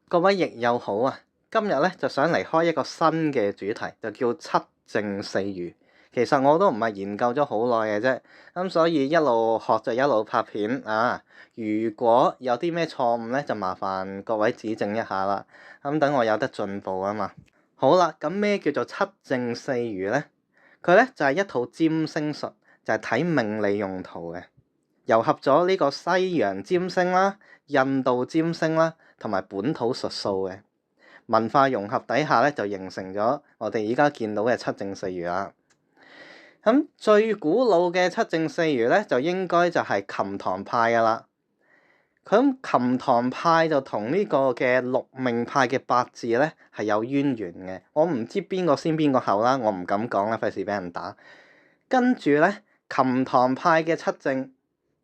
各位易友好啊！今日咧就想嚟開一個新嘅主題，就叫七正四餘。其實我都唔係研究咗好耐嘅啫，咁所以一路學就一路拍片啊。如果有啲咩錯誤咧，就麻煩各位指正一下啦。咁等我有得進步啊嘛。好啦，咁咩叫做七正四餘咧？佢咧就係一套占星術，就係睇命理用途嘅，糅合咗呢個西洋占星啦、印度占星啦，同埋本土術數嘅文化融合底下咧，就形成咗我哋而家見到嘅七正四餘啦。咁最古老嘅七正四餘咧，就應該就係琴堂派噶啦。咁琴堂派就同呢個嘅六命派嘅八字咧係有淵源嘅。我唔知邊個先邊個後啦，我唔敢講啦，費事俾人打。跟住咧，琴堂派嘅七正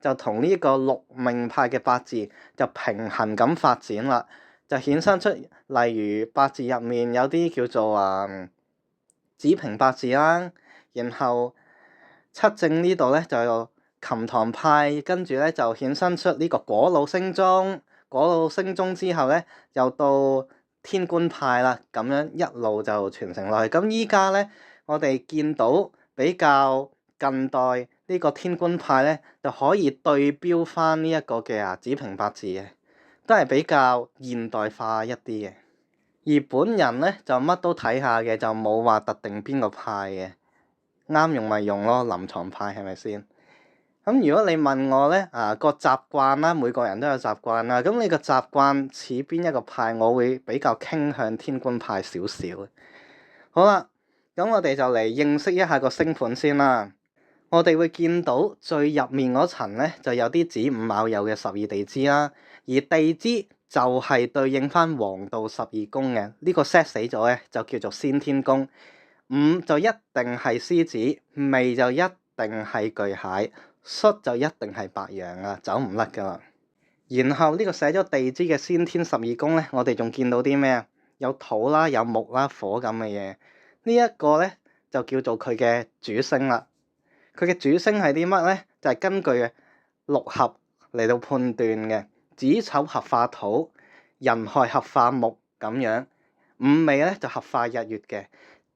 就同呢個六命派嘅八字就平衡咁發展啦，就衍生出例如八字入面有啲叫做子平八字啦，然後七正呢度咧就有琴堂派，跟住咧就衍生出呢個果老星中，果老星中之後咧又到天官派啦，咁樣一路就傳承落去。咁依家咧我哋見到比較近代呢個天官派咧，就可以對標翻呢一個嘅子平八字嘅，都係比較現代化一啲嘅。而本人咧就乜都睇下嘅，就冇話特定邊個派嘅，啱用咪用咯，臨床派係咪先？咁如果你問我咧，個習慣啦，每個人都有習慣啦。咁你個習慣似邊一個派？我會比較傾向天官派少少。好啦，咁我哋就嚟認識一下個星盤先啦。我哋會見到最入面嗰層咧，就有啲子午卯酉嘅十二地支啦，而地支就係對應翻黃道十二宮嘅。呢個 set 死咗咧，就叫做先天宮。午就一定係獅子，未就一定係巨蟹，戌就一定係白羊啊，走唔甩噶啦。然後呢個寫咗地支嘅先天十二宮咧，我哋仲見到啲咩啊？有土啦，有木啦，火咁嘅嘢。呢一個咧就叫做佢嘅主星啦。佢嘅主星係啲乜咧？就係根據六合嚟到判斷嘅，子丑合化土，寅亥合化木咁樣。午未咧就合化日月嘅，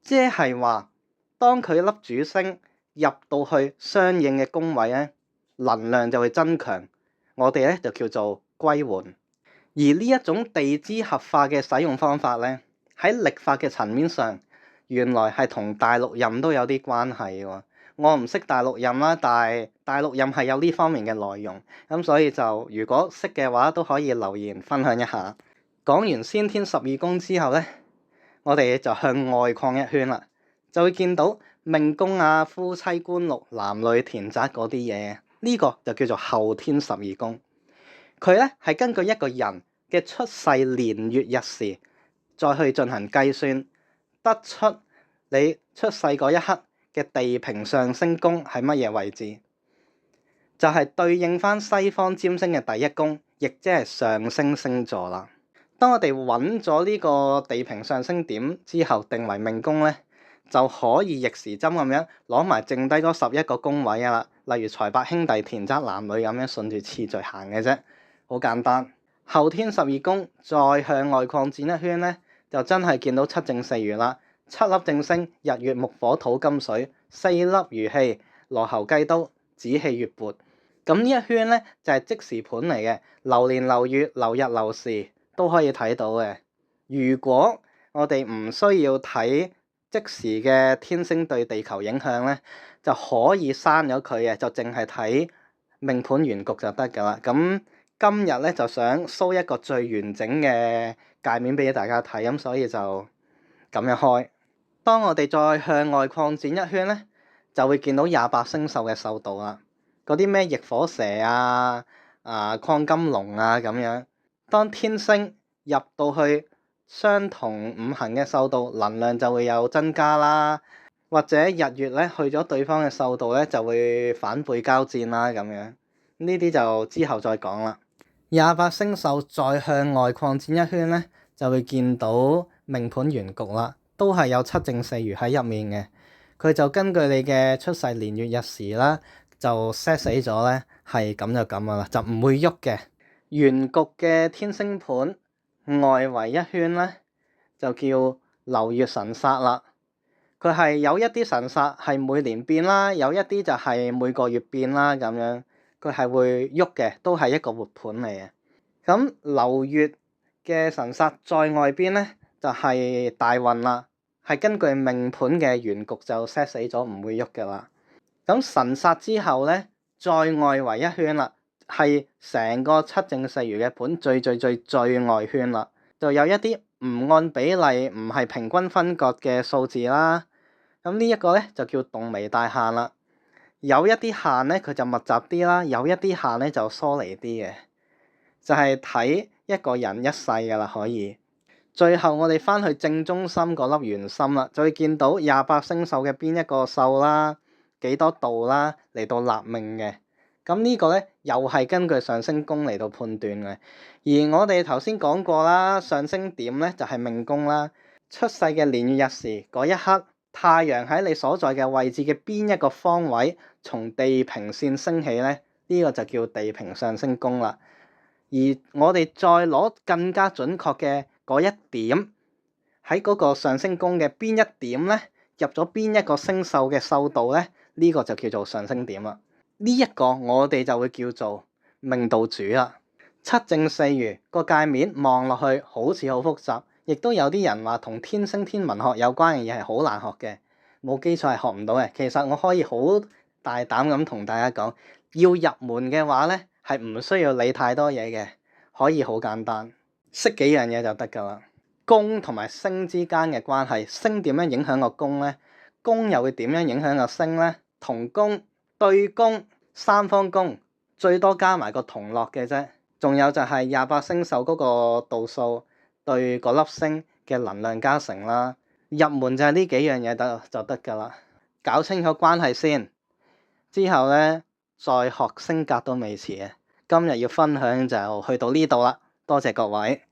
即係話當佢粒主星入到去相應嘅宮位咧，能量就會增強。我哋咧就叫做歸緩。而呢一種地支合化嘅使用方法咧，喺曆法嘅層面上，原來係同大陸任都有啲關係喎。我唔識大陸任啦，但係大陸任係有呢方面嘅內容，咁所以就如果識嘅話，都可以留言分享一下。講完先天十二宮之後咧，我哋就向外擴一圈啦，就會見到命宮啊、夫妻官祿、男女田宅嗰啲嘢，呢個就叫做後天十二宮。佢咧係根據一個人嘅出世年月日時，再去進行計算，得出你出世嗰一刻嘅地平上升宮係乜嘢位置，就係對應翻西方占星嘅第一宮，亦即係上升星座啦。當我哋揾咗呢個地平上升點之後，定為命宮咧，就可以逆時針咁樣攞埋剩低嗰11個宮位啊啦。例如財帛兄弟田宅男女咁樣順住次序行嘅啫，好簡單。後天十二宮再向外擴展一圈咧，就真係見到七正四餘啦。七粒正星，日月木火土金水，四粒餘氣，羅喉雞刀，子氣月撥。咁呢一圈咧就係即時盤嚟嘅，流年流月流日流時都可以睇到嘅。如果我哋唔需要睇即時嘅天星對地球影響咧，就可以刪咗佢嘅，就淨係睇命盤原局就得㗎啦。咁今日咧就想 show 一個最完整嘅界面俾大家睇，咁所以就咁樣開。當我哋再向外擴展一圈咧，就會見到28星宿嘅宿度啦。嗰啲咩逆火蛇啊、亢金龍啊咁樣。當天星入到去相同五行嘅宿度，能量就會有增加啦。或者日月咧去咗對方嘅宿度咧，就會反背交戰啦咁樣。呢啲就之後再講啦。28星宿再向外擴展一圈咧，就會見到命盤原局啦，都係有七正四餘喺入面嘅。佢就根據你嘅出世年月日時啦，就 set 死咗咧，係咁就咁噶啦，就唔會喐嘅。原局嘅天星盤外圍一圈咧就叫流月神煞啦。佢係有一啲神煞係每年變啦，有一啲就係每個月變啦咁樣。佢係會喐嘅，都係一個活盤嚟嘅。咁流月嘅神煞在外邊咧，就係大運啦，係根據命盤嘅原局就 set 死咗，唔會喐噶啦。咁神煞之後咧，再外圍一圈啦，係成個七正四餘嘅盤最外圈啦，就有一啲唔按比例、唔係平均分割嘅數字啦。咁呢一個咧就叫動微大限啦。有一啲限咧佢就密集啲啦，有一啲限咧就疏離啲嘅，就係睇一個人一世噶啦可以。最後我哋翻去正中心嗰粒圓心啦，就會見到28星宿嘅邊一個宿啦，幾多度啦嚟到立命嘅。咁呢個咧又係根據上升宮嚟到判斷嘅。而我哋頭先講過啦，上升點咧就係命宮啦。出世嘅年月日時嗰一刻，太陽喺你所在嘅位置嘅邊一個方位從地平線升起咧，呢個就叫地平上升宮啦。而我哋再攞更加準確嘅嗰一點喺嗰個上升宮嘅邊一點咧，入咗邊一個星宿嘅宿度咧，呢個就叫做上升點啦。呢一個我哋就會叫做命道主啦。七正四餘個界面望落去好似好複雜，亦都有啲人話同天星天文學有關嘅嘢係好難學嘅，冇基礎係學唔到嘅。其實我可以好大膽咁同大家講，要入門嘅話咧，係唔需要理太多嘢嘅，可以好簡單，識幾樣嘢就得㗎啦。宮同埋星之間嘅關係，星點樣影響個宮咧？宮又會點樣影響個星咧？同宮、對宮、三方宮，最多加埋個同落嘅啫。仲有就係28星宿嗰個度數對嗰粒星嘅能量加成啦。入門就係呢幾樣嘢就得㗎啦。搞清楚關係先，之後咧再學星格都未遲嘅。今日要分享就去到呢度啦，多謝各位。